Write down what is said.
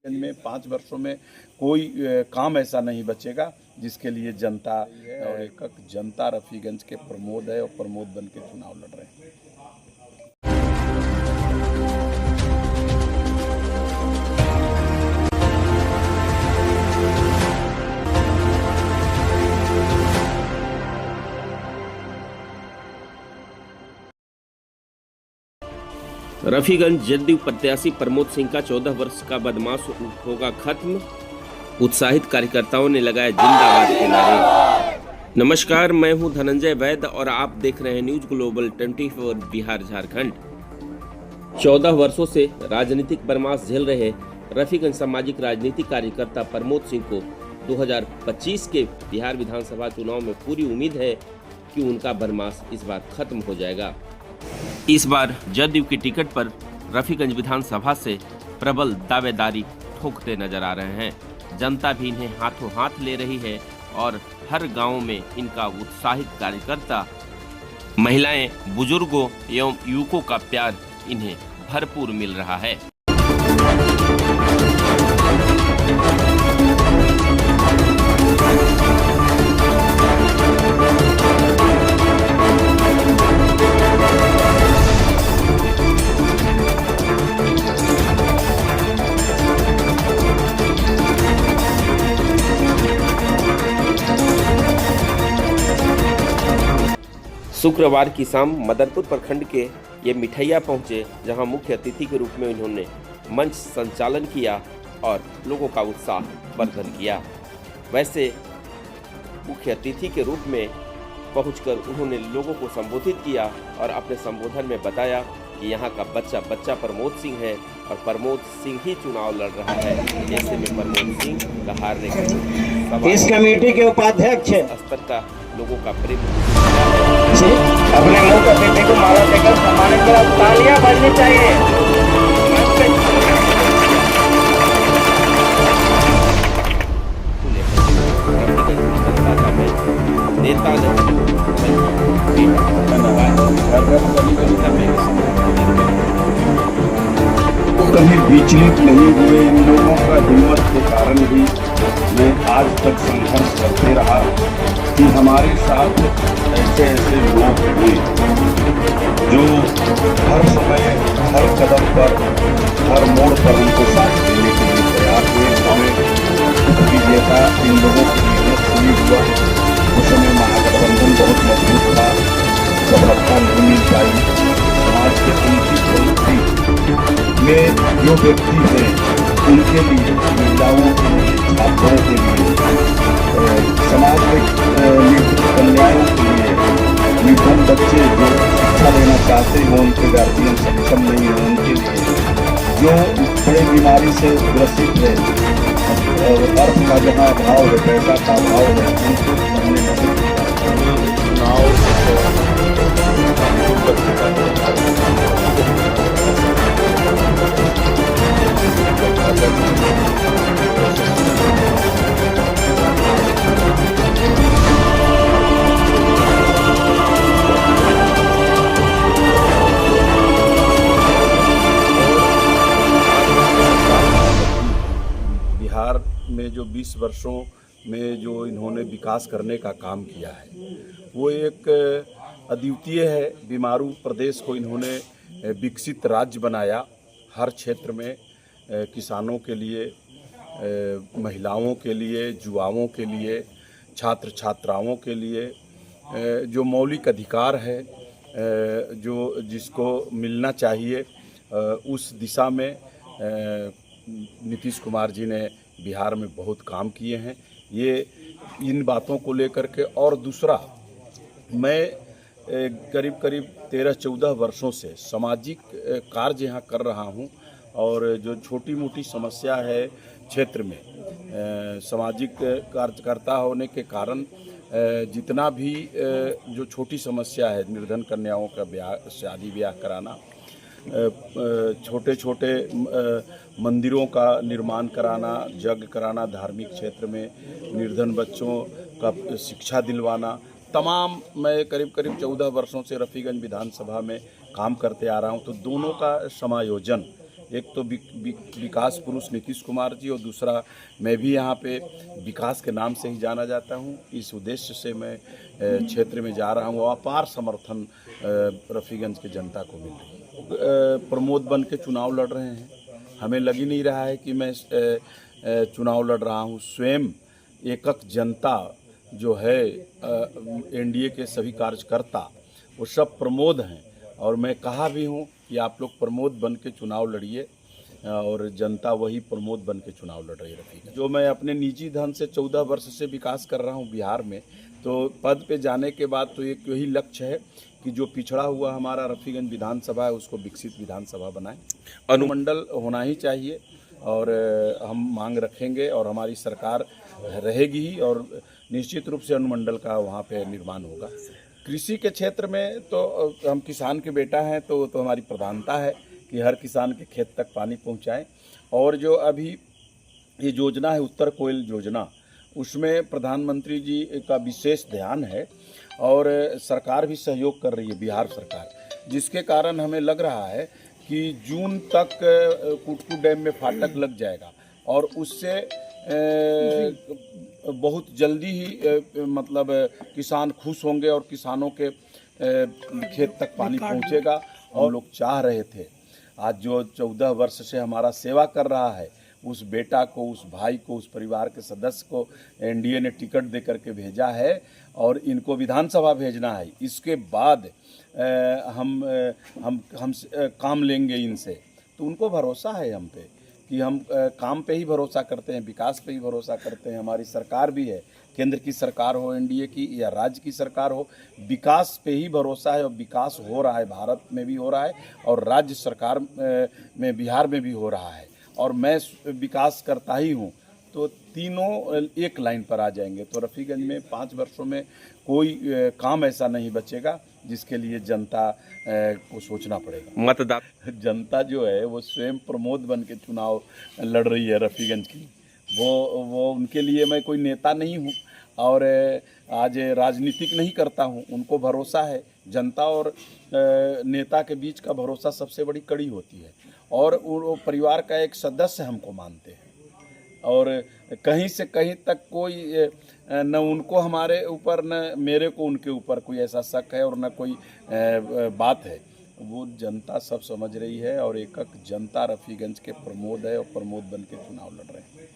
में 5 वर्षों में कोई काम ऐसा नहीं बचेगा जिसके लिए जनता और एक जनता रफीगंज के प्रमोद है और प्रमोद बन के चुनाव लड़ रहे हैं। रफीगंज जदयू प्रत्याशी प्रमोद सिंह का 14 वर्ष का बदमाश होगा खत्म। उत्साहित कार्यकर्ताओं ने लगाए जिंदाबाद के नारे। नमस्कार, मैं हूं धनंजय वैद्य और आप देख रहे हैं न्यूज ग्लोबल 24 बिहार झारखंड। 14 वर्षों से राजनीतिक बदमाश झेल रहे रफीगंज सामाजिक राजनीतिक कार्यकर्ता प्रमोद सिंह को 2025 के बिहार विधानसभा चुनाव में पूरी उम्मीद है कि उनका बदमाश इस बार खत्म हो जाएगा। इस बार जदयू की टिकट पर रफीगंज विधानसभा से प्रबल दावेदारी ठोकते नजर आ रहे हैं। जनता भी इन्हें हाथों हाथ ले रही है और हर गांव में इनका उत्साहित कार्यकर्ता, महिलाएं, बुजुर्गों एवं युवकों का प्यार इन्हें भरपूर मिल रहा है। शुक्रवार की शाम मदनपुर प्रखंड के ये मिठैया पहुंचे, जहां मुख्य अतिथि के रूप में इन्होंने मंच संचालन किया और लोगों का उत्साह वर्धन किया। वैसे मुख्य अतिथि के रूप में पहुंचकर उन्होंने लोगों को संबोधित किया और अपने संबोधन में बताया कि यहाँ का बच्चा प्रमोद सिंह है और प्रमोद सिंह ही चुनाव लड़ रहा है। ऐसे में प्रमोद सिंह का हारने का इस कमेटी के उपाध्यक्ष स्तर का लोगों का प्रेम अपने मुख्य अतिथि को माला देकर सम्मानित करा। तालियां बजनी चाहिए। नेता कभी विचलित नहीं हुए। इन लोगों का हिम्मत के कारण ही मैं आज तक संघर्ष करते रहा कि हमारे साथ ऐसे लोग हुए जो हर समय, हर कदम पर, हर मोड़ पर उनको साथ देने के लिए तैयार हुए। हमें विजेता इन लोगों की मेहनत से ही हुआ। उस समय महागठबंधन बहुत मजबूत था, सफलता नहीं मिल पाई। समाज के उनकी प्रवृत्ति में जो व्यक्ति है उनके लिए, महिलाओं के लिए, छात्रों के लिए, समाज में कन्याओं के लिए, निर्धन बच्चे जो शिक्षा लेना चाहते हैं उनके गार्जियन सक्षम नहीं है, उनके लिए, जो बड़े बीमारी से ग्रसित है, अर्थ का जहाँ अभाव है, पैसा का अभाव है, उनको करने बिहार में जो 20 वर्षों में जो इन्होंने विकास करने का काम किया है वो एक अद्वितीय है। बीमारू प्रदेश को इन्होंने विकसित राज्य बनाया। हर क्षेत्र में किसानों के लिए, महिलाओं के लिए, युवाओं के लिए, छात्र छात्राओं के लिए जो मौलिक अधिकार है, जो जिसको मिलना चाहिए, उस दिशा में नीतीश कुमार जी ने बिहार में बहुत काम किए हैं। ये इन बातों को लेकर के, और दूसरा, मैं करीब 13-14 वर्षों से सामाजिक कार्य यहाँ कर रहा हूँ और जो छोटी मोटी समस्या है क्षेत्र में, सामाजिक कार्यकर्ता होने के कारण जितना भी जो छोटी समस्या है, निर्धन कन्याओं का ब्याह, शादी ब्याह कराना, छोटे छोटे मंदिरों का निर्माण कराना, यज्ञ कराना, धार्मिक क्षेत्र में निर्धन बच्चों का शिक्षा दिलवाना, तमाम मैं करीब 14 वर्षों से रफीगंज विधानसभा में काम करते आ रहा हूं। तो दोनों का समायोजन एक तो विकास पुरुष नीतीश कुमार जी और दूसरा मैं भी यहाँ पे विकास के नाम से ही जाना जाता हूँ। इस उद्देश्य से मैं क्षेत्र में जा रहा हूँ। अपार समर्थन रफीगंज के जनता को मिल रही है। प्रमोद बन के चुनाव लड़ रहे हैं। हमें लग ही नहीं रहा है कि मैं चुनाव लड़ रहा हूँ। स्वयं एकक जनता जो है एनडीए के सभी कार्यकर्ता वो सब प्रमोद हैं और मैं कहा भी हूँ कि आप लोग प्रमोद बन के चुनाव लड़िए और जनता वही प्रमोद बन के चुनाव लड़ रही है। जो मैं अपने निजी धन से 14 वर्ष से विकास कर रहा हूँ बिहार में, तो पद पे जाने के बाद तो एक यही लक्ष्य है कि जो पिछड़ा हुआ हमारा रफीगंज विधानसभा है उसको विकसित विधानसभा बनाएं। अनुमंडल होना ही चाहिए और हम मांग रखेंगे और हमारी सरकार रहेगी ही और निश्चित रूप से अनुमंडल का वहाँ पे निर्माण होगा। कृषि के क्षेत्र में तो हम किसान के बेटा हैं तो हमारी प्रधानता है कि हर किसान के खेत तक पानी पहुँचाएं। और जो अभी ये योजना है उत्तर कोयल योजना, उसमें प्रधानमंत्री जी का विशेष ध्यान है और सरकार भी सहयोग कर रही है, बिहार सरकार, जिसके कारण हमें लग रहा है कि जून तक कुटकू डैम में फाटक लग जाएगा और उससे बहुत जल्दी ही मतलब किसान खुश होंगे और किसानों के खेत तक पानी पहुंचेगा। और लोग चाह रहे थे, आज जो 14 वर्ष से हमारा सेवा कर रहा है उस बेटा को, उस भाई को, उस परिवार के सदस्य को एनडीए ने टिकट दे करके भेजा है और इनको विधानसभा भेजना है। इसके बाद हम काम लेंगे इनसे, तो उनको भरोसा है हम पे कि हम काम पे ही भरोसा करते हैं, विकास पे ही भरोसा करते हैं। हमारी सरकार भी है, केंद्र की सरकार हो एनडीए की या राज्य की सरकार हो, विकास पे ही भरोसा है और विकास हो रहा है, भारत में भी हो रहा है और राज्य सरकार में बिहार में भी हो रहा है और मैं विकास करता ही हूँ। तो तीनों एक लाइन पर आ जाएंगे। तो रफीगंज में 5 वर्षों में कोई काम ऐसा नहीं बचेगा जिसके लिए जनता को सोचना पड़ेगा। मतदाता जनता जो है वो स्वयं प्रमोद बन के चुनाव लड़ रही है रफीगंज की। वो उनके लिए मैं कोई नेता नहीं हूँ और आज राजनीतिक नहीं करता हूँ। उनको भरोसा है, जनता और नेता के बीच का भरोसा सबसे बड़ी कड़ी होती है और वो परिवार का एक सदस्य हमको मानते हैं और कहीं से कहीं तक कोई न उनको हमारे ऊपर न मेरे को उनके ऊपर कोई ऐसा शक है और न कोई बात है। वो जनता सब समझ रही है और एकक जनता रफीगंज के प्रमोद है और प्रमोद बन के चुनाव लड़ रहे हैं।